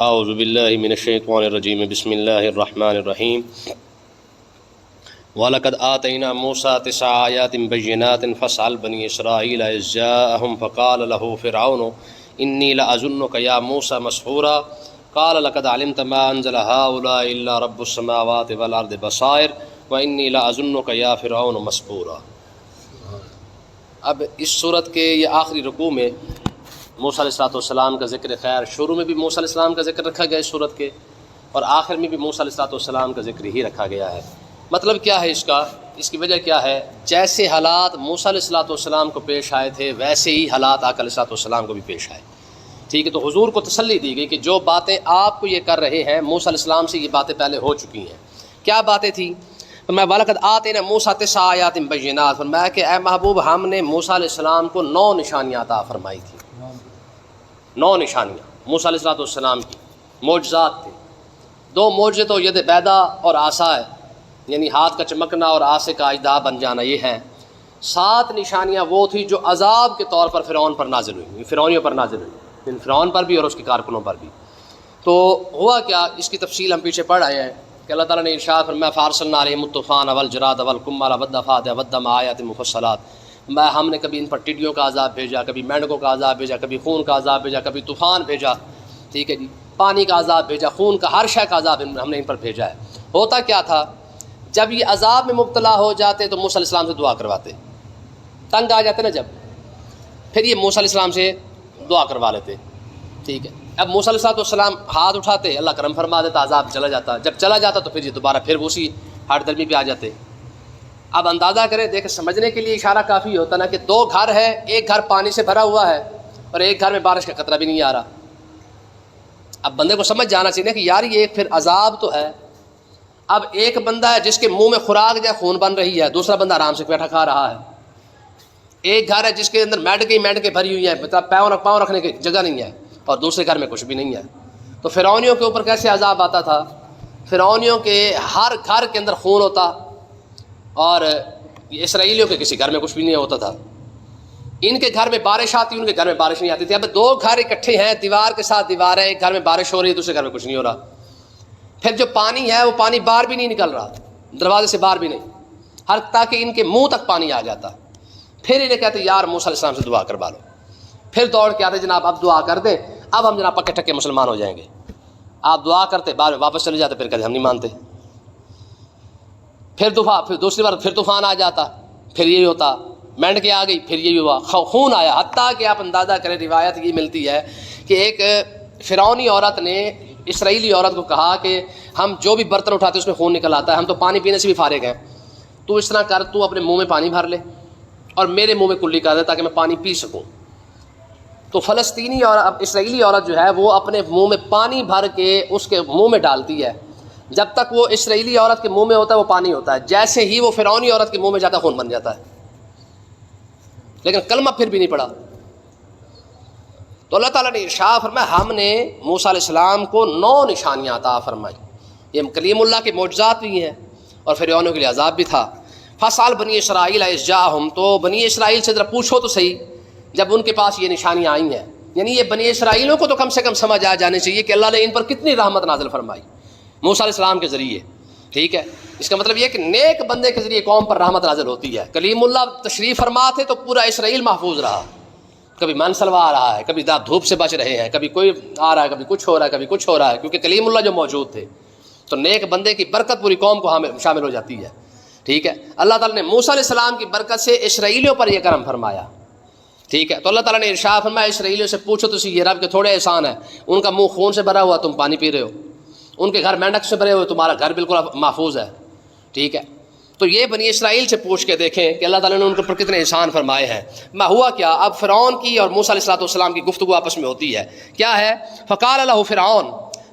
اعوذ باللہ من الشیطان الرجیم بسم اللہ الرحمن الرحیم وَلَقَدْ آتَيْنَا مُوسَىٰ 9 آيَاتٍ بَيِّنَاتٍ فَاسْأَلْ بَنِي إِسْرَائِيلَ إِذْ جَاءَهُمْ فَقَالَ لَهُ فِرْعَوْنُ إِنِّي لَأَظُنُّكَ يَا مُوسَىٰ مَسْحُورًا قَالَ لَقَدْ عَلِمْتَ مَا أَنزَلَ هَٰؤُلَاءِ إِلَّا رَبُّ السَّمَاوَاتِ وَالْأَرْضِ بَصَائِرَ وَإِنِّي لَأَظُنُّكَ يَا فِرْعَوْنُ مَسْحُورًا۔ اب اس صورت کے یہ آخری رکوع میں موسیٰ علیہ السلام کا ذکر خیر، شروع میں بھی موسیٰ علیہ السلام کا ذکر رکھا گیا اس صورت کے، اور آخر میں بھی موسیٰ علیہ السلام کا ذکر ہی رکھا گیا ہے۔ مطلب کیا ہے اس کا؟ اس کی وجہ کیا ہے؟ جیسے حالات موسیٰ علیہ السلام کو پیش آئے تھے ویسے ہی حالات آقا علیہ السلام کو بھی پیش آئے، ٹھیک ہے؟ تو حضور کو تسلی دی گئی کہ جو باتیں آپ کو یہ کر رہے ہیں موسیٰ علیہ السلام سے یہ باتیں پہلے ہو چکی ہیں۔ کیا باتیں تھیں؟ میں وَلَقَدْ آتَيْنَا مُوسَىٰ 9 آيَاتٍ بَيِّنَاتٍ، فرمایا کہ اے محبوب ہم نے موسیٰ علیہ السلام کو 9 نشانیاں عطا فرمائی تھیں۔ 9 نشانیاں موسیٰ علیہ السلام کی معجزات تھے۔ 2 معجزے تو ید بیدا اور عصا ہے، یعنی ہاتھ کا چمکنا اور عصا کا اژدہا بن جانا، یہ ہیں۔ 7 نشانیاں وہ تھی جو عذاب کے طور پر فرعون پر نازل ہوئی، فرعونیوں پر نازل ہوئی، فرعون پر بھی اور اس کے کارکنوں پر بھی۔ تو ہوا کیا، اس کی تفصیل ہم پیچھے پڑھ آئے ہیں کہ اللہ تعالیٰ نے ارشاد فرمایا فَأَرْسَلْنَا عَلَيْهِمُ الطُّوفَانَ وَالْجَرَادَ وَالْقُمَّلَ وَالضَّفَادِعَ وَالدَّمَ آيَاتٍ مُفَصَّلَاتٍ، ہم نے کبھی ان پر ٹڈیوں کا عذاب بھیجا، کبھی مینڈکوں کا عذاب بھیجا، کبھی خون کا عذاب بھیجا، کبھی طوفان بھیجا، ٹھیک ہے جی، پانی کا عذاب بھیجا، خون کا، ہر شے کا عذاب ہم نے ان پر بھیجا ہے۔ ہوتا کیا تھا، جب یہ عذاب میں مبتلا ہو جاتے تو موسیٰ علیہ السلام سے دعا کرواتے، تنگ آ جاتے نا جب، پھر یہ موسیٰ علیہ السلام سے دعا کروا لیتے، ٹھیک ہے؟ اب موسیٰ علیہ السلام ہاتھ اٹھاتے، اللہ کرم فرما دیتا، عذاب چلا جاتا، جب چلا جاتا تو پھر یہ دوبارہ پھر اسی ہٹ درمی پہ آ جاتے۔ اب اندازہ کریں، دیکھ سمجھنے کے لیے اشارہ کافی ہوتا نا کہ 2 گھر ہے، ایک گھر پانی سے بھرا ہوا ہے اور ایک گھر میں بارش کا قطرہ بھی نہیں آ رہا۔ اب بندے کو سمجھ جانا چاہیے کہ یار یہ پھر عذاب تو ہے۔ اب ایک بندہ ہے جس کے منہ میں خوراک جائے خون بن رہی ہے، دوسرا بندہ آرام سے بیٹھا کھا رہا ہے۔ ایک گھر ہے جس کے اندر میڈ کے بھری ہوئی ہے، مطلب پاؤں رکھنے کی جگہ نہیں ہے، اور دوسرے گھر میں کچھ بھی نہیں ہے۔ تو فرعونیوں کے اوپر کیسے عذاب آتا تھا؟ فرعونیوں کے ہر گھر کے اندر خون ہوتا، اور اسرائیلیوں کے کسی گھر میں کچھ بھی نہیں ہوتا تھا۔ ان کے گھر میں بارش آتی، ان کے گھر میں بارش نہیں آتی تھی۔ اب 2 گھر اکٹھے ہیں، دیوار کے ساتھ دیوار ہے، ایک گھر میں بارش ہو رہی ہے، دوسرے گھر میں کچھ نہیں ہو رہا۔ پھر جو پانی ہے وہ پانی باہر بھی نہیں نکل رہا، دروازے سے باہر بھی نہیں، ہر تاکہ ان کے منہ تک پانی آ جاتا۔ پھر انہیں کہتے یار موسیٰ علیہ السلام سے دعا کروا لو، پھر دوڑ کے آتے جناب اب دعا کر دیں، اب ہم جناب پکے ٹکے مسلمان ہو جائیں گے۔ آپ دعا کرتے، بعد میں واپس چلے جاتے، پھر کہتے ہم نہیں مانتے۔ پھر دوسری بار پھر طوفان آ جاتا، پھر یہی ہوتا، مینڈ کے آ گئی، پھر یہی ہوا، خون آیا۔ حتیٰ کہ آپ اندازہ کریں، روایت یہ ملتی ہے کہ ایک فرعونی عورت نے اسرائیلی عورت کو کہا کہ ہم جو بھی برتن اٹھاتے اس میں خون نکل آتا ہے، ہم تو پانی پینے سے بھی فارغ ہیں، تو اس طرح کر، تو اپنے منہ میں پانی بھر لے اور میرے منہ میں کلی کر دے تاکہ میں پانی پی سکوں۔ تو فلسطینی اور اسرائیلی عورت جو ہے وہ اپنے منہ میں پانی بھر کے اس کے منہ میں ڈالتی ہے، جب تک وہ اسرائیلی عورت کے منہ میں ہوتا ہے وہ پانی ہوتا ہے، جیسے ہی وہ فرعونی عورت کے منہ میں جاتا ہے خون بن جاتا ہے، لیکن کلمہ پھر بھی نہیں پڑا۔ تو اللہ تعالیٰ نے ارشاد فرمایا ہم نے موسیٰ علیہ السلام کو 9 نشانیاں عطا فرمائی، یہ کلیم اللہ کے معجزات بھی ہیں اور فرعونیوں کے لیے عذاب بھی تھا۔ فَاسْأَلْ بَنِي إِسْرَائِيلَ إِذْ جَاءَهُمْ، تو بنی اسرائیل سے ذرا پوچھو تو صحیح جب ان کے پاس یہ نشانیاں آئی ہیں، یعنی یہ بنی اسرائیلوں کو تو کم سے کم سمجھ آ جانے چاہیے کہ اللہ نے ان پر کتنی رحمت نازل فرمائی موسیٰ علیہ السلام کے ذریعے، ٹھیک ہے؟ اس کا مطلب یہ کہ نیک بندے کے ذریعے قوم پر رحمت نازل ہوتی ہے۔ کلیم اللہ تشریف فرما تھے تو پورا اسرائیل محفوظ رہا، کبھی منسلوا آ رہا ہے، کبھی دھوپ سے بچ رہے ہیں، کبھی کوئی آ رہا ہے، کبھی کچھ ہو رہا ہے، کبھی کچھ ہو رہا ہے، کیونکہ کلیم اللہ جو موجود تھے۔ تو نیک بندے کی برکت پوری قوم کو شامل ہو جاتی ہے، ٹھیک ہے؟ اللہ تعالیٰ نے موسیٰ علیہ السلام کی برکت سے اسرائیلیوں پر یہ کرم فرمایا، ٹھیک ہے؟ تو اللہ تعالیٰ نے ارشاد فرمایا اسرائیلیوں سے پوچھو تو یہ رب کے تھوڑے احسان ہیں، ان کا منہ خون سے بھرا ہوا تم پانی پی رہے ہو، ان کے گھر مینڈک سے بھرے ہوئے تمہارا گھر بالکل محفوظ ہے، ٹھیک ہے؟ تو یہ بنی اسرائیل سے پوچھ کے دیکھیں کہ اللہ تعالیٰ نے ان کے اوپر کتنے احسان فرمائے ہیں۔ ہوا کیا، اب فرعون کی اور موسیٰ علیہ السلام کی گفتگو آپس میں ہوتی ہے، کیا ہے؟ فقال له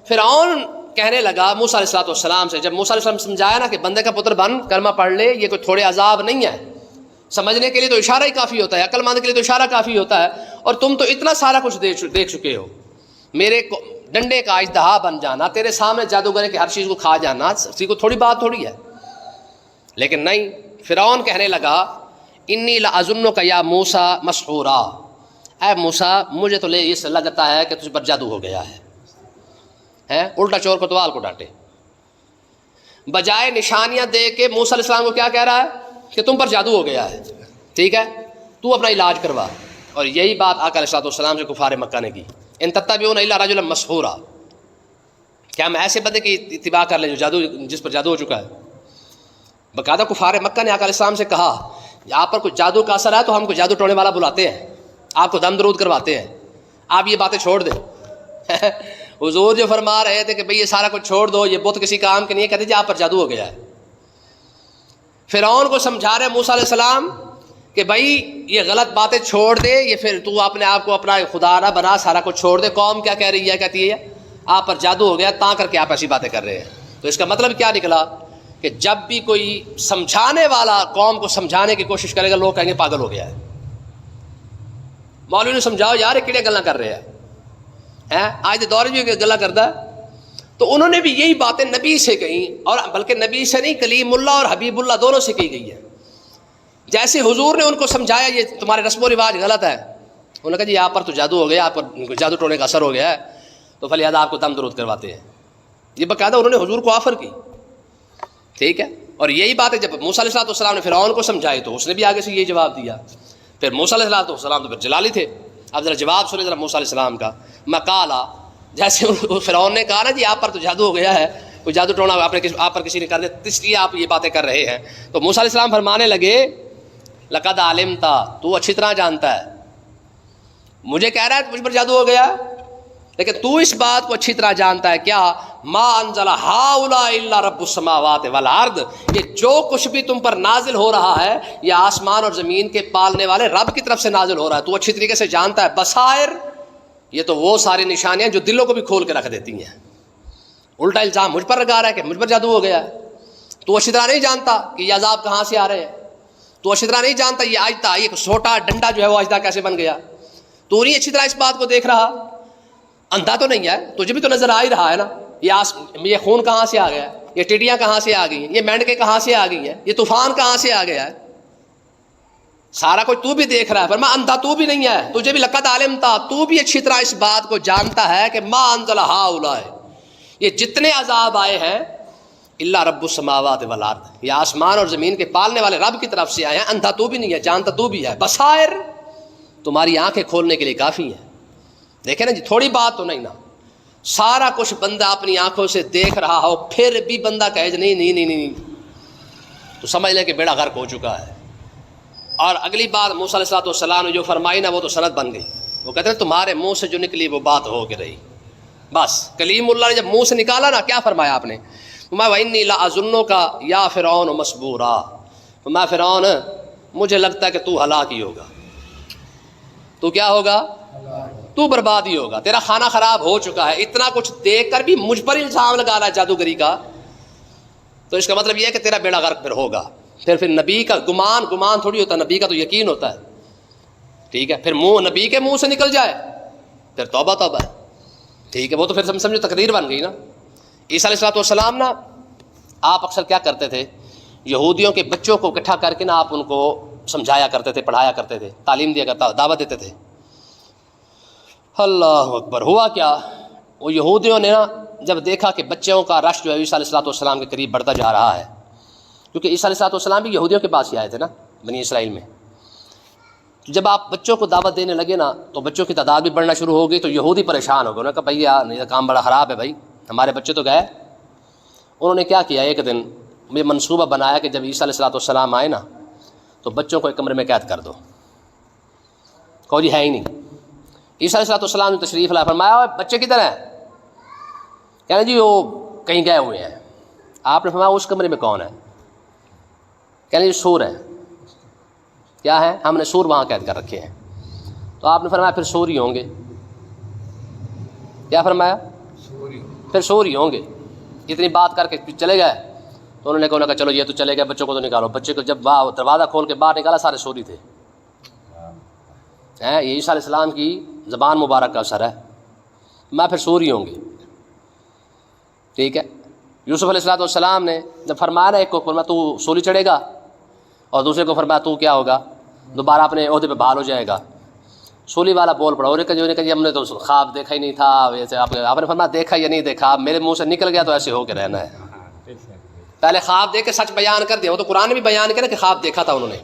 فرعون کہنے لگا موسیٰ علیہ السلام سے، جب موسیٰ علیہ السلام سمجھایا نا کہ بندے کا پتر بن کلمہ پڑھ لے، یہ کوئی تھوڑے عذاب نہیں ہے، سمجھنے کے لیے تو اشارہ ہی کافی ہوتا ہے، عقل مند کے لیے تو اشارہ کافی ہوتا ہے، اور تم تو اتنا سارا کچھ دیکھ چکے ہو، میرے ڈنڈے کا اژدہا بن جانا، تیرے سامنے جادوگر کے ہر چیز کو کھا جانا، کسی کو تھوڑی بات تھوڑی ہے۔ لیکن نہیں، فرعون کہنے لگا انی لأظنک یا موسیٰ مسحورا، اے موسیٰ مجھے تو یہ لگتا ہے کہ تجھ پر جادو ہو گیا ہے، ہیں، الٹا چور کوتوال کو ڈانٹے، بجائے نشانیاں دے کے موسیٰ علیہ السلام کو کیا کہہ رہا ہے کہ تم پر جادو ہو گیا ہے، ٹھیک ہے تو اپنا علاج کروا. اور یہی بات آقا علیہ السلام سے کفار مکہ نے کی، ان تتبعون الا رجلا مسحورا، کیا ہم ایسے بندے کی اتباع کر لیں جو جادو، جس پر جادو ہو چکا ہے. باقاعدہ کفار مکہ نے آقا علیہ السلام سے کہا آپ پر کچھ جادو کا اثر ہے تو ہم کو جادو ٹونے والا بلاتے ہیں، آپ کو دم درود کرواتے ہیں، آپ یہ باتیں چھوڑ دیں. حضور جو فرما رہے تھے کہ بھئی یہ سارا کچھ چھوڑ دو، یہ بت کسی کام کے نہیں ہے، کہتے جی آپ پر جادو ہو گیا ہے. فرعون کو سمجھا رہے موسیٰ علیہ السلام کہ بھائی یہ غلط باتیں چھوڑ دے، یہ پھر تو اپنے آپ کو اپنا خدا نہ بنا، سارا کچھ چھوڑ دے. قوم کیا کہہ رہی ہے؟ کہتی ہے آپ پر جادو ہو گیا تاں کر کے آپ ایسی باتیں کر رہے ہیں. تو اس کا مطلب کیا نکلا کہ جب بھی کوئی سمجھانے والا قوم کو سمجھانے کی کوشش کرے گا لوگ کہیں گے پاگل ہو گیا ہے. مولوی نے سمجھاؤ یار یہ کیڑے گلاں کر رہے ہیں، آج کے دور میں بھی گلا کرتا ہے. تو انہوں نے بھی یہی باتیں نبی سے کہیں، اور بلکہ نبی سے نہیں کلیم اللہ اور حبیب اللہ دونوں سے کہی گئی ہے. جیسے حضور نے ان کو سمجھایا یہ تمہارے رسم و رواج غلط ہے، انہوں نے کہا جی آپ پر تو جادو ہو گیا، آپ پر جادو ٹونے کا اثر ہو گیا ہے، تو فلہذا آپ کو دم درود کرواتے ہیں. یہ باقاعدہ انہوں نے حضور کو آفر کی، ٹھیک ہے. اور یہی بات ہے جب موسیٰ علیہ السلام نے فرعون کو سمجھائی تو اس نے بھی آگے سے یہی جواب دیا. پھر موسیٰ علیہ السلام تو پھر جلالی تھے. اب ذرا جواب سنیں ذرا موسیٰ علیہ السلام کا. مقالا، جیسے فرعون نے کہا نا جی آپ پر تو جادو ہو گیا ہے، کوئی جادو ٹونا آپ پر کسی نے کر دیا اس لیے آپ یہ باتیں کر رہے ہیں. تو موسیٰ علیہ السلام فرمانے لگے لقد علمت، تو اچھی طرح جانتا ہے، مجھے کہہ رہا ہے مجھ پر جادو ہو گیا، لیکن تو اس بات کو اچھی طرح جانتا ہے کیا ما انزل ہؤلاء الا رب السماوات والارض، یہ جو کچھ بھی تم پر نازل ہو رہا ہے یہ آسمان اور زمین کے پالنے والے رب کی طرف سے نازل ہو رہا ہے. تو اچھی طریقے سے جانتا ہے. بصائر، یہ تو وہ ساری نشانیاں جو دلوں کو بھی کھول کے رکھ دیتی ہیں. الٹا الزام مجھ پر لگا رہا ہے کہ مجھ پر جادو ہو گیا ہے. تو اچھی طرح نہیں جانتا کہ یہ عذاب کہاں سے آ رہے ہیں، تو اچھی طرح نہیں جانتا یہ آجتا، یہ چھوٹا ڈنڈا جو ہے وہ آجتا کیسے بن گیا. تو نہیں اچھی طرح اس بات کو دیکھ رہا، اندھا تو نہیں ہے، تجھے بھی تو نظر آ ہی رہا ہے نا یہ خون کہاں سے آ گیا ہے، یہ ٹڈیاں کہاں سے آ گئی ہیں، یہ مینڈکیں کہاں سے آ گئی ہیں، یہ طوفان کہاں سے آ گیا ہے، سارا کچھ تو بھی دیکھ رہا ہے. فرمایا اندھا تو بھی نہیں ہے، تجھے بھی لقد علمت، تو بھی اچھی طرح اس بات کو جانتا ہے کہ ما انزل ہؤلاء، یہ جتنے عذاب آئے ہیں الا رب السماوات والارض، یہ آسمان اور زمین کے پالنے والے رب کی طرف سے آئے ہیں. اندھا تو بھی نہیں ہے، جانتا تو بھی ہے. بصائر، تمہاری آنکھیں کھولنے کے لیے کافی ہیں. دیکھیں نا جی، تھوڑی بات تو نہیں نا، سارا کچھ بندہ اپنی آنکھوں سے دیکھ رہا ہو پھر بھی بندہ کہے نہیں نہیں نہیں نہیں، تو سمجھ لیں کہ بیڑا غرق ہو چکا ہے. اور اگلی بات موسیٰ علیہ السلام نے جو فرمائی نا وہ تو سند بن گئی. وہ کہتے ہیں تمہارے منہ سے جو نکلی وہ بات ہو کے رہی. بس کلیم اللہ نے جب منہ سے نکالا نا، کیا فرمایا آپ نے؟ وَإِنِّي لَأَظُنُّكَ يَا فِرْعَوْنُ مَثْبُورًا، میں فرعون مجھے لگتا ہے کہ تو ہلاک ہی ہوگا، تو کیا ہوگا؟ تو برباد ہی ہوگا، تیرا کھانا خراب ہو چکا ہے. اتنا کچھ دیکھ کر بھی مجھ پر الزام لگا رہا ہے جادوگری کا، تو اس کا مطلب یہ ہے کہ تیرا بیڑا غرق پھر ہوگا. پھر نبی کا گمان تھوڑی ہوتا ہے، نبی کا تو یقین ہوتا ہے. ٹھیک ہے، پھر منہ نبی کے منہ سے نکل جائے پھر توبہ توبہ ہے. ٹھیک ہے، وہ تو پھر سمجھو تقریر بن گئی نا. عیسیٰ علیہ السلام نا، آپ اکثر کیا کرتے تھے، یہودیوں کے بچوں کو اکٹھا کر کے نا آپ ان کو سمجھایا کرتے تھے، پڑھایا کرتے تھے، تعلیم دیا کرتا، دعوت دیتے تھے. اللہ اکبر. ہوا کیا، وہ یہودیوں نے نا جب دیکھا کہ بچوں کا رش جو ہے عیسیٰ علیہ السلام کے قریب بڑھتا جا رہا ہے، کیونکہ عیسیٰ علیہ السلام بھی یہودیوں کے پاس ہی آئے تھے نا بنی اسرائیل میں، تو جب آپ بچوں کو دعوت دینے لگے نا تو بچوں کی تعداد بھی بڑھنا شروع ہو گئی. تو یہودی پریشان ہو گئے، انہوں نے کہا بھائی یار یہ کام بڑا خراب ہے بھائی، ہمارے بچے تو گئے. انہوں نے کیا کیا، ایک دن یہ منصوبہ بنایا کہ جب عیسیٰ علیہ السلام آئے نا تو بچوں کو ایک کمرے میں قید کر دو. کوئی ہے ہی نہیں. عیسیٰ علیہ السلام نے تشریف لایا، فرمایا بچے کدھر ہیں؟ کہنا جی وہ کہیں گئے ہوئے ہیں. آپ نے فرمایا اس کمرے میں کون ہے؟ کہنا جی سور ہے. کیا ہے؟ ہم نے سور وہاں قید کر رکھے ہیں. تو آپ نے فرمایا پھر سور ہی ہوں گے. کیا فرمایا؟ پھر سور ہی ہوں گے. اتنی بات کر کے چلے گئے. تو انہوں نے کہا چلو یہ تو چلے گئے، بچوں کو تو نکالو. بچے کو جب دروازہ کھول کے باہر نکالا سارے سوری تھے. یہ عیسیٰ علیہ السلام کی زبان مبارک کا اثر ہے. میں پھر سور ہی ہوں گے. ٹھیک ہے. یوسف علیہ السلام نے جب فرمایا نا، ایک کو فرمایا تو سولی چڑھے گا اور دوسرے کو فرمایا تو کیا ہوگا، دوبارہ اپنے عہدے پہ بحال ہو جائے گا. سولی والا بول پڑا، انہوں نے کہا ہم نے تو خواب دیکھا ہی نہیں تھا، ویسے آپ نے فرمایا دیکھا یا نہیں دیکھا، میرے منہ سے نکل گیا تو ایسے ہو کے رہنا ہے۔ پہلے خواب دیکھ کے سچ بیان کر دیا، وہ تو قرآن نے بھی بیان کیا نا کہ خواب دیکھا تھا انہوں نے۔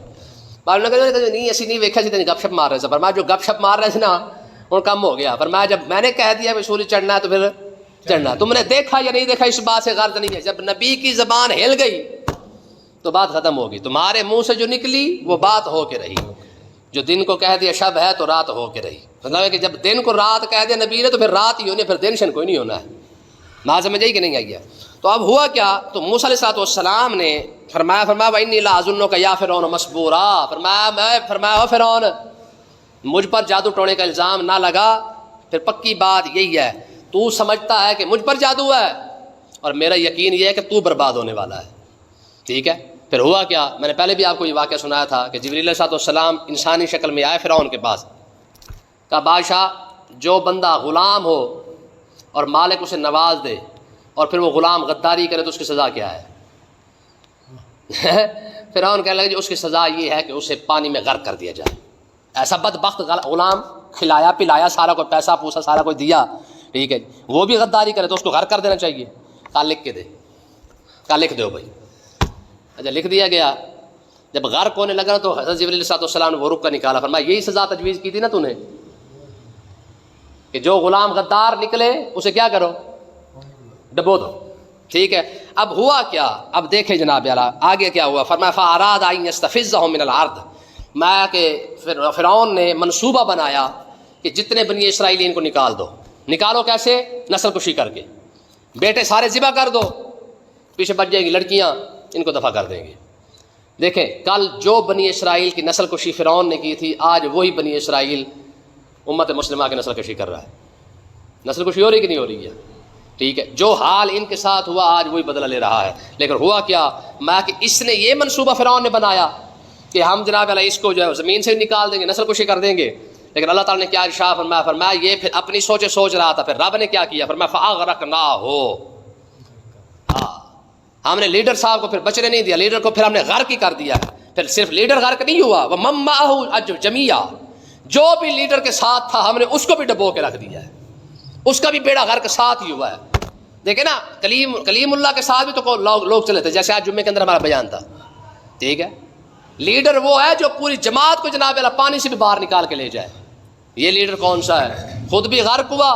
بعد میں کہا نہیں ایسی نہیں دیکھا جتنی گپ شپ مار رہے تھے، فرمایا جو گپ شپ مار رہے تھے نا وہ کم ہو گیا، فرمایا جب میں نے کہہ دیا کہ سولی چڑھنا ہے تو پھر چڑھنا، تم نے دیکھا یا نہیں دیکھا اس بات سے غرض نہیں ہے، جب نبی کی زبان ہل گئی تو بات ختم ہوگی، تمہارے منہ سے جو نکلی وہ بات ہو کے رہی، جو دن کو کہہ دیا شب ہے تو رات ہو کے رہی، مطلب ہے کہ جب دن کو رات کہہ دیا نبی نے تو پھر رات ہی ہونی ہے، پھر دن شن کوئی نہیں ہونا ہے۔ بات سمجھ آئی کہ نہیں آئی ہے؟ تو اب ہوا کیا، تو موسیٰ علیہ السلام نے فرمایا وَإِنِّي لَأَظُنُّكَ يَا فِرْعَوْنُ مَسْبُورًا، فرمایا فرعون مجھ پر جادو ٹونے کا الزام نہ لگا، پھر پکی بات یہی ہے تو سمجھتا ہے کہ مجھ پر جادو ہے اور میرا یقین یہ ہے کہ تو برباد ہونے والا ہے، ٹھیک ہے؟ پھر ہوا کیا، میں نے پہلے بھی آپ کو یہ واقعہ سنایا تھا کہ جبریل علیہ السلام انسانی شکل میں آئے فرعون کے پاس، کہا بادشاہ جو بندہ غلام ہو اور مالک اسے نواز دے اور پھر وہ غلام غداری کرے تو اس کی سزا کیا ہے؟ فرعون کہنے لگا جی اس کی سزا یہ ہے کہ اسے پانی میں غرق کر دیا جائے۔ ایسا بدبخت غلام کھلایا پلایا سارا کوئی پیسہ پوسا سارا کوئی دیا، ٹھیک ہے، وہ بھی غداری کرے تو اس کو غرق کر دینا چاہیے۔ کہا لکھ کے دے، کہا لکھ دو بھائی۔ اچھا لکھ دیا گیا، جب غرق ہونے لگا تو حضرت جبریل علیہ السلام نے وہ رکا نکالا، فرمایا یہی سزا تجویز کی تھی نا تو نے کہ جو غلام غدار نکلے اسے کیا کرو، ڈبو دو، ٹھیک ہے۔ اب ہوا کیا، اب دیکھیں جناب اعلیٰ آگے کیا ہوا، فرمایا فَأَرَادَ أَن يَسْتَفِزَّهُم مِّنَ الْأَرْضِ، میں کہ فرعون نے منصوبہ بنایا کہ جتنے بنی اسرائیلی ان کو نکال دو، نکالو کیسے؟ نسل کشی کر کے، بیٹے سارے ذبح کر دو، پیچھے بچ جائیں گی لڑکیاں، ان کو دفع کر دیں گے۔ دیکھیں کل جو بنی اسرائیل کی نسل کشی فرعون نے کی تھی، آج وہی بنی اسرائیل امت مسلمہ کی نسل کشی کر رہا ہے۔ نسل کشی ہو رہی کہ نہیں ہو رہی ہے؟ ٹھیک ہے، جو حال ان کے ساتھ ہوا آج وہی بدلہ لے رہا ہے۔ لیکن ہوا کیا، میں کہ اس نے یہ منصوبہ فرعون نے بنایا کہ ہم جناب علیہ اس کو جو ہے زمین سے نکال دیں گے، نسل کشی کر دیں گے، لیکن اللہ تعالیٰ نے کیا ارشاد فرمایا یہ پھر اپنی سوچ رہا تھا، پھر رب نے کیا کیا، فرمایا فَأَغْرَقْنَاهُ، ہم نے لیڈر صاحب کو پھر بچنے نہیں دیا، لیڈر کو پھر ہم نے غرق ہی کر دیا۔ پھر صرف لیڈر غرق نہیں ہوا، وَمَن مَّعَهُ جَمِيعًا، جو بھی لیڈر کے ساتھ تھا ہم نے اس کو بھی ڈبو کے رکھ دیا ہے، اس کا بھی بیڑا غرق ساتھ ہی ہوا ہے۔ دیکھیں نا کلیم اللہ کے ساتھ بھی تو لوگ چلے تھے، جیسے آج جمعے کے اندر ہمارا بیان تھا، ٹھیک ہے۔ لیڈر وہ ہے جو پوری جماعت کو جناب اللہ پانی سے بھی باہر نکال کے لے جائے، یہ لیڈر کون سا ہے؟ خود بھی غرق ہوا،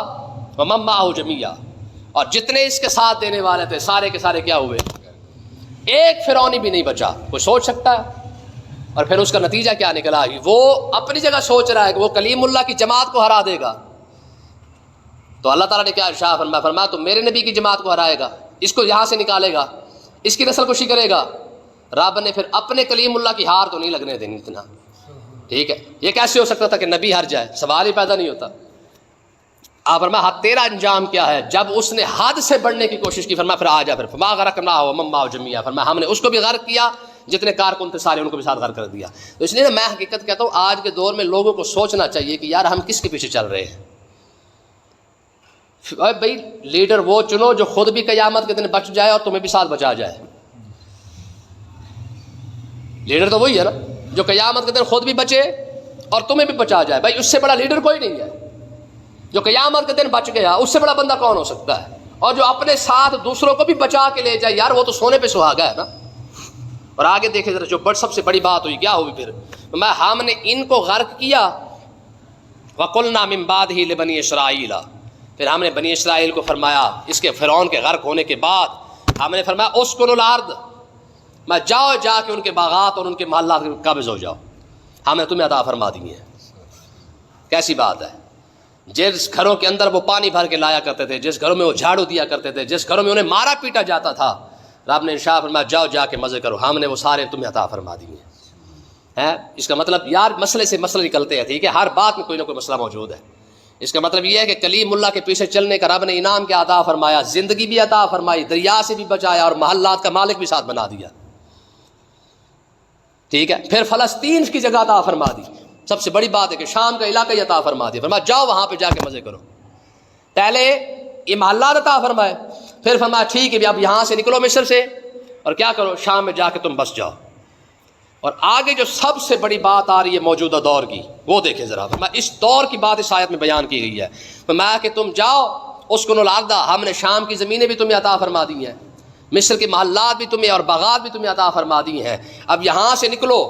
وَمَن مَّعَهُ جَمِيعًا، اور جتنے اس کے ساتھ دینے والے تھے سارے کے سارے کیا ہوئے؟ ایک فرعونی بھی نہیں بچا۔ کوئی سوچ سکتا ہے؟ اور پھر اس کا نتیجہ کیا نکلا؟ وہ اپنی جگہ سوچ رہا ہے کہ وہ کلیم اللہ کی جماعت کو ہرا دے گا، تو اللہ تعالیٰ نے کیا ارشاد فرمایا تو میرے نبی کی جماعت کو ہرائے گا، اس کو یہاں سے نکالے گا، اس کی نسل کشی کرے گا۔ رب نے پھر اپنے کلیم اللہ کی ہار تو نہیں لگنے دینی اتنا، ٹھیک ہے۔ یہ کیسے ہو سکتا تھا کہ نبی ہر جائے؟ سوال ہی پیدا نہیں ہوتا۔ آپ فرمایا تیرا انجام کیا ہے؟ جب اس نے حد سے بڑھنے کی کوشش کی، فرمایا پھر آ جا، پھر فما غرقناہ ومن معہ جميعا، فرمایا ہم نے اس کو بھی غرق کیا، جتنے کارکن تھے سارے ان کو بھی ساتھ غرق کر دیا۔ تو اس لیے میں حقیقت کہتا ہوں آج کے دور میں لوگوں کو سوچنا چاہیے کہ یار ہم کس کے پیچھے چل رہے ہیں۔ بھائی لیڈر وہ چنو جو خود بھی قیامت کے دن بچ جائے اور تمہیں بھی ساتھ بچا جائے۔ لیڈر تو وہی ہے نا جو قیامت کے دن خود بھی بچے اور تمہیں بھی بچا جائے۔ بھائی اس سے بڑا لیڈر کوئی نہیں ہے، جو قیامت کے دن بچ گیا اس سے بڑا بندہ کون ہو سکتا ہے؟ اور جو اپنے ساتھ دوسروں کو بھی بچا کے لے جائے، یار وہ تو سونے پہ سہاگا ہے نا۔ اور آگے دیکھیں ذرا، جو سب سے بڑی بات ہوئی کیا ہوئی؟ پھر ہم نے ان کو غرق کیا، وَقُلْنَا مِن بَعْدِهِ لِبَنِي إِسْرَائِيلَ، پھر ہم نے بنی اسرائیل کو فرمایا اس کے فرعون کے غرق ہونے کے بعد ہم نے فرمایا اسکنوا الارض، میں جاؤ جا کے ان کے باغات اور ان کے محلات قابض ہو جاؤ، ہم نے تمہیں عطا فرما دیے ہیں۔ کیسی بات ہے؟ جس گھروں کے اندر وہ پانی بھر کے لایا کرتے تھے، جس گھروں میں وہ جھاڑو دیا کرتے تھے، جس گھروں میں انہیں مارا پیٹا جاتا تھا، رب نے ارشاد فرمایا جاؤ جا کے مزے کرو، ہم نے وہ سارے تمہیں عطا فرما دیے ہیں۔ اس کا مطلب یار مسئلے سے مسئلہ نکلتے ہیں، ٹھیک ہے، ہر بات میں کوئی نہ کوئی مسئلہ موجود ہے۔ اس کا مطلب یہ ہے کہ کلیم اللہ کے پیچھے چلنے کا رب نے انعام کیا عطا فرمایا، زندگی بھی عطا فرمائی، دریا سے بھی بچایا اور محلات کا مالک بھی ساتھ بنا دیا، ٹھیک ہے۔ پھر فلسطین کی جگہ عطا فرما دی، سب سے بڑی بات ہے کہ شام کا علاقہ عطا فرما دیا، فرمایا جاؤ وہاں پہ جا کے مزے کرو۔ پہلے یہ محلات عطا فرمائے، پھر فرمایا ٹھیک ہے اب یہاں سے نکلو مصر سے اور کیا کرو، شام میں جا کے تم بس جاؤ۔ اور آگے جو سب سے بڑی بات آ رہی ہے موجودہ دور کی، وہ دیکھیں ذرا، میں اس دور کی بات اس آیت میں بیان کی گئی ہے، میں کہ تم جاؤ اسکنوا الارض، ہم نے شام کی زمینیں بھی تمہیں عطا فرما دی ہیں، مصر کے محلات بھی تمہیں اور باغات بھی تمہیں عطا فرما دی ہیں، اب یہاں سے نکلو،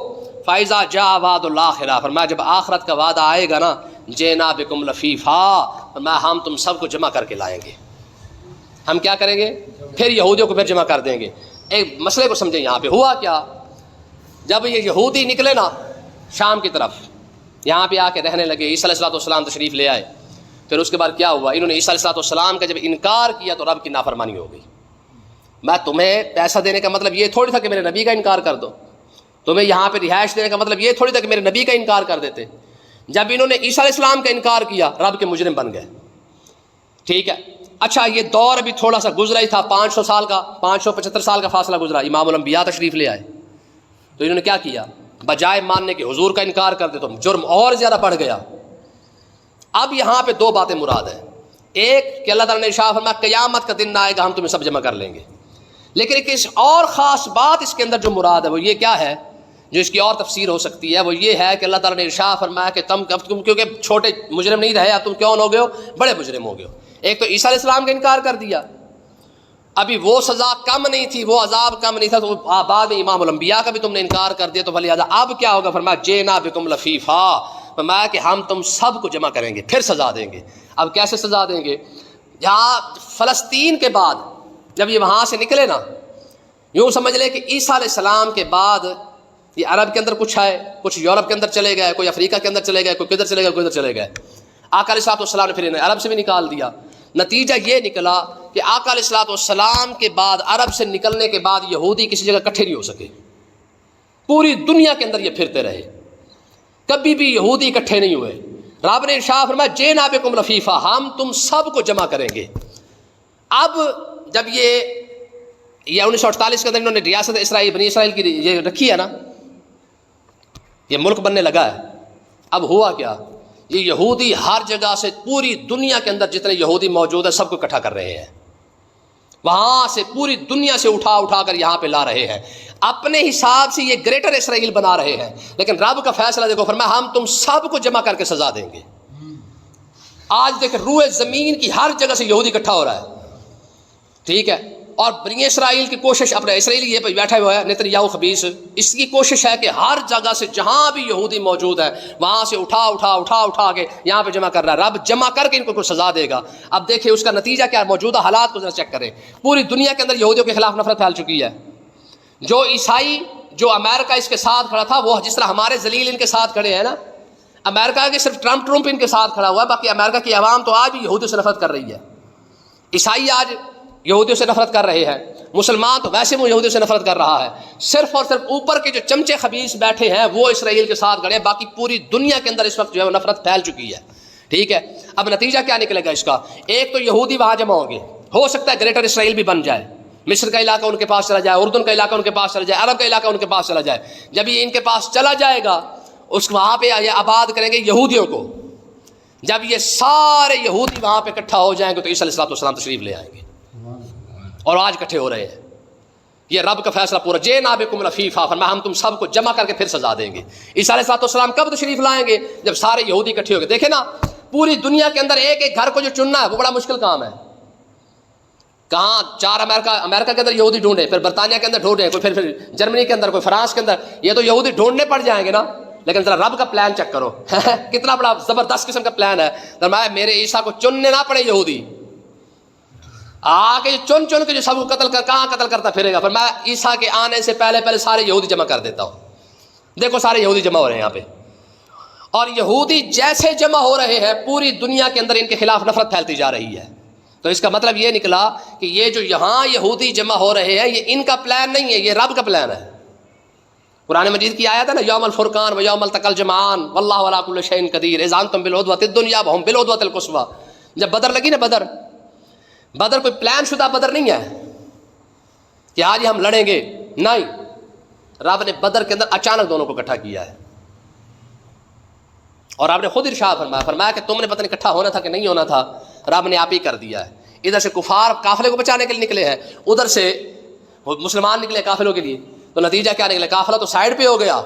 فائزہ جا وعد الآخرہ، فرمایا جب آخرت کا وعدہ آئے گا نا، جینا بکم لفیفا، فرمایا ہم تم سب کو جمع کر کے لائیں گے، ہم کیا کریں گے؟ پھر یہودیوں کو پھر جمع کر دیں گے۔ ایک مسئلے کو سمجھیں، یہاں پہ ہوا کیا، جب یہ یہودی نکلے نا شام کی طرف، یہاں پہ آ کے رہنے لگے، عیسیٰ علیہ السلام تشریف لے آئے، پھر اس کے بعد کیا ہوا، انہوں نے عیسیٰ علیہ السلام کا جب انکار کیا تو رب کی نافرمانی ہو گئی۔ میں تمہیں پیسہ دینے کا مطلب یہ تھوڑی تھا کہ میرے نبی کا انکار کر دو، تمہیں یہاں پہ رہائش دینے کا مطلب یہ تھوڑی تھا کہ میرے نبی کا انکار کر دیتے۔ جب انہوں نے عیسیٰ علیہ السلام کا انکار کیا، رب کے مجرم بن گئے، ٹھیک ہے۔ اچھا یہ دور ابھی تھوڑا سا گزرا ہی تھا، 500 سال کا، 575 سال کا فاصلہ گزرا، امام الانبیاء تشریف لے آئے، تو انہوں نے کیا کیا، بجائے ماننے کے حضور کا انکار کر دے تو جرم اور زیادہ بڑھ گیا۔ اب یہاں پہ دو باتیں مراد ہیں، ایک کہ اللہ تعالیٰ نے ارشاد فرمایا قیامت کا دن آئے گا ہم تمہیں سب جمع کر لیں گے، لیکن ایک اور خاص بات اس کے اندر جو مراد ہے وہ یہ کیا ہے، جو اس کی اور تفسیر ہو سکتی ہے، وہ یہ ہے کہ اللہ تعالیٰ نے ارشاد فرمایا کہ تم کیونکہ چھوٹے مجرم نہیں رہے، اب تم کون ہو گئے ہو، بڑے مجرم ہو گئے ہو۔ ایک تو عیسیٰ علیہ السلام کا انکار کر دیا، ابھی وہ سزا کم نہیں تھی، وہ عذاب کم نہیں تھا، تو بعد میں امام الانبیاء کا بھی تم نے انکار کر دیا، تو لہٰذا اب کیا ہوگا، فرمایا جینا بکم لفیفا، فرمایا کہ ہم تم سب کو جمع کریں گے، پھر سزا دیں گے۔ اب کیسے سزا دیں گے؟ یہاں فلسطین کے بعد جب یہ وہاں سے نکلے نا، یوں سمجھ لے کہ عیسیٰ علیہ السلام کے بعد یہ عرب کے اندر کچھ ہے، کچھ یورپ کے اندر چلے گئے، کوئی افریقہ کے اندر چلے گئے، کوئی کدھر چلے گئے، کوئی ادھر چلے گئے۔ آقا علیہ السلام نے پھر انہیں عرب سے بھی نکال دیا۔ نتیجہ یہ نکلا کہ آقا علیہ السلام کے بعد، عرب سے نکلنے کے بعد یہودی کسی جگہ اکٹھے نہیں ہو سکے، پوری دنیا کے اندر یہ پھرتے رہے، کبھی بھی یہودی اکٹھے نہیں ہوئے۔ رب نے ارشاد فرمایا جینا بکم لفیفا، ہم تم سب کو جمع کریں گے۔ اب جب یہ 1948 کے اندر انہوں نے ریاست اسرائیل، بنی اسرائیل کی یہ رکھی ہے نا، یہ ملک بننے لگا ہے، اب ہوا کیا، یہ یہودی ہر جگہ سے، پوری دنیا کے اندر جتنے یہودی موجود ہیں سب کو اکٹھا کر رہے ہیں، وہاں سے پوری دنیا سے اٹھا اٹھا کر یہاں پہ لا رہے ہیں، اپنے حساب سے یہ گریٹر اسرائیل بنا رہے ہیں، لیکن رب کا فیصلہ دیکھو، فرمایا ہم تم سب کو جمع کر کے سزا دیں گے۔ آج دیکھ روئے زمین کی ہر جگہ سے یہودی اکٹھا ہو رہا ہے، ٹھیک ہے، اور بنی اسرائیل کی کوشش، اپنے اسرائیلی یہ بیٹھا ہوا ہے نیتنیاہو خبیث، اس کی کوشش ہے کہ ہر جگہ سے جہاں بھی یہودی موجود ہے وہاں سے اٹھا اٹھا اٹھا اٹھا کے یہاں پہ جمع کر رہا ہے، رب جمع کر کے ان کو سزا دے گا۔ اب دیکھیں اس کا نتیجہ کیا ہے، موجودہ حالات کو ذرا چیک کریں، پوری دنیا کے اندر یہودیوں کے خلاف نفرت پھیل چکی ہے۔ جو عیسائی، جو امریکہ اس کے ساتھ کھڑا تھا، وہ جس طرح ہمارے ذلیل ان کے ساتھ کھڑے ہیں نا، امریکہ کے صرف ٹرمپ ان کے ساتھ کھڑا ہوا ہے، باقی امریکہ کی عوام تو آج بھی یہودیوں سے نفرت کر رہی ہے۔ عیسائی آج یہودیوں سے نفرت کر رہے ہیں، مسلمان تو ویسے وہ یہودیوں سے نفرت کر رہا ہے، صرف اور صرف اوپر کے جو چمچے خبیث بیٹھے ہیں وہ اسرائیل کے ساتھ کھڑے ہیں، باقی پوری دنیا کے اندر اس وقت جو ہے وہ نفرت پھیل چکی ہے، ٹھیک ہے۔ اب نتیجہ کیا نکلے گا اس کا، ایک تو یہودی وہاں جمع ہوں گے، ہو سکتا ہے گریٹر اسرائیل بھی بن جائے، مصر کا علاقہ ان کے پاس چلا جائے، اردن کا علاقہ ان کے پاس چلا جائے، عرب کا علاقہ ان کے پاس چلا جائے۔ جب یہ ان کے پاس چلا جائے گا، اس وہاں پہ یہ آباد کریں گے یہودیوں کو، جب یہ سارے یہودی وہاں پہ اکٹھا ہو جائیں گے تو عیسیٰ علیہ السلام تشریف لے آئیں گے، اور آج اکٹھے ہو رہے ہیں۔ یہ رب کا فیصلہ پورا، جینا بکم لفیفا، فرمایا ہم تم سب کو جمع کر کے پھر سزا دیں گے۔ عیسیٰ علیہ السلام کب تشریف لائیں گے؟ جب سارے یہودی اکٹھے ہو گئے۔ دیکھیں نا، پوری دنیا کے اندر ایک ایک گھر کو جو چننا ہے وہ بڑا مشکل کام ہے۔ کہاں چار امریکہ کے اندر یہودی ڈھونڈے، پھر برطانیہ کے اندر ڈھونڈے، کوئی پھر جرمنی کے اندر، کوئی فرانس کے اندر، یہ تو یہودی ڈھونڈنے پڑ جائیں گے نا۔ لیکن ذرا رب کا پلان چیک کرو کتنا بڑا زبردست قسم کا پلان ہے۔ فرمایا میرے عیسیٰ کو چننے نہ پڑے یہودی، آگے چن چن کے جو سب کو قتل کر کہاں قتل کرتا پھرے گا، فرمایا عیسیٰ کے آنے سے پہلے سارے یہودی جمع کر دیتا ہوں۔ دیکھو سارے یہودی جمع ہو رہے ہیں یہاں پہ، اور یہودی جیسے جمع ہو رہے ہیں پوری دنیا کے اندر ان کے خلاف نفرت پھیلتی جا رہی ہے۔ تو اس کا مطلب یہ نکلا کہ یہ جو یہاں یہودی جمع ہو رہے ہیں یہ ان کا پلان نہیں ہے، یہ رب کا پلان ہے۔ قرآن مجید کی آیت ہے نا، یوم الفرقان و یوم التقى الجمعان واللہ علی کل شیء قدیر اذ انتم بالعدوۃ الدنیا وهم بالعدوۃ القصویٰ۔ جب بدر لگی نا، بدر کوئی پلان شدہ بدر نہیں ہے کہ آج ہم لڑیں گے، نہیں، رب نے بدر کے اندر اچانک دونوں کو اکٹھا کیا ہے، اور آپ نے خود ارشاد فرمایا کہ تم نے پتہ نہیں اکٹھا ہونا تھا کہ نہیں ہونا تھا، رب نے آپ ہی کر دیا ہے۔ ادھر سے کفار قافلے کو بچانے کے لیے نکلے ہیں، ادھر سے مسلمان نکلے قافلوں کے لیے، تو نتیجہ کیا نکلا؟ قافلہ تو سائڈ پہ ہو گیا،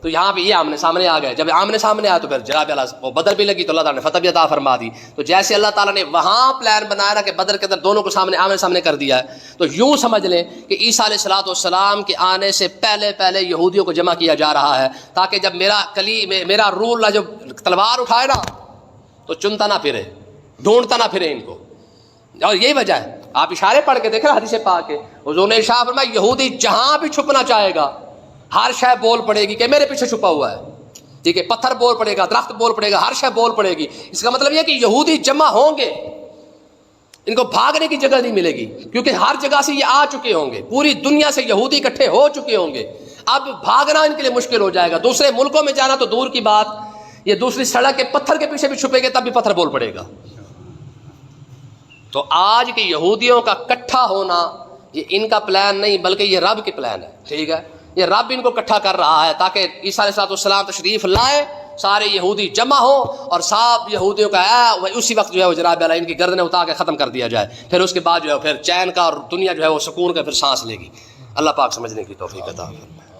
تو یہاں پہ یہ آمنے سامنے آ گئے. جب آمنے سامنے آیا تو پھر جناب اللہ بدر بھی لگی تو اللہ تعالیٰ نے فتح بھی عطا فرما دی. تو جیسے اللہ تعالیٰ نے وہاں پلان بنایا نا کہ بدر کے اندر دونوں کو سامنے آمنے سامنے کر دیا ہے، تو یوں سمجھ لیں کہ عیسیٰ علیہ السلام کے آنے سے پہلے یہودیوں کو جمع کیا جا رہا ہے، تاکہ جب میرا روح اللہ جب تلوار اٹھائے نا تو چنتا نہ پھرے، ڈھونڈتا نہ پھرے ان کو. اور یہی وجہ ہے، آپ اشارے پڑھ کے دیکھیں حدیث پاک کے، حضور نے ارشاد فرمایا یہودی جہاں بھی چھپنا چاہے گا ہر شے بول پڑے گی کہ میرے پیچھے چھپا ہوا ہے. ٹھیک ہے، پتھر بول پڑے گا، درخت بول پڑے گا، ہر شے بول پڑے گی. اس کا مطلب یہ کہ یہودی جمع ہوں گے، ان کو بھاگنے کی جگہ نہیں ملے گی، کیونکہ ہر جگہ سے یہ آ چکے ہوں گے، پوری دنیا سے یہودی اکٹھے ہو چکے ہوں گے. اب بھاگنا ان کے لیے مشکل ہو جائے گا. دوسرے ملکوں میں جانا تو دور کی بات، یہ دوسری سڑک کے پتھر کے پیچھے بھی چھپے گے تب بھی پتھر بول پڑے گا. تو آج کے یہودیوں کا اکٹھا ہونا یہ ان کا پلان نہیں بلکہ یہ رب کی پلان ہے. ٹھیک ہے، یہ رب ان کو اکٹھا کر رہا ہے تاکہ عیسیٰ علیہ السلام تشریف لائے، سارے یہودی جمع ہوں اور سب یہودیوں کا اسی وقت جو ہے وہ جناب اللہ ان کی گردنیں اتار کے ختم کر دیا جائے. پھر اس کے بعد جو ہے پھر چین کا اور دنیا جو ہے وہ سکون کا پھر سانس لے گی. اللہ پاک سمجھنے کی توفیق عطا فرمائے.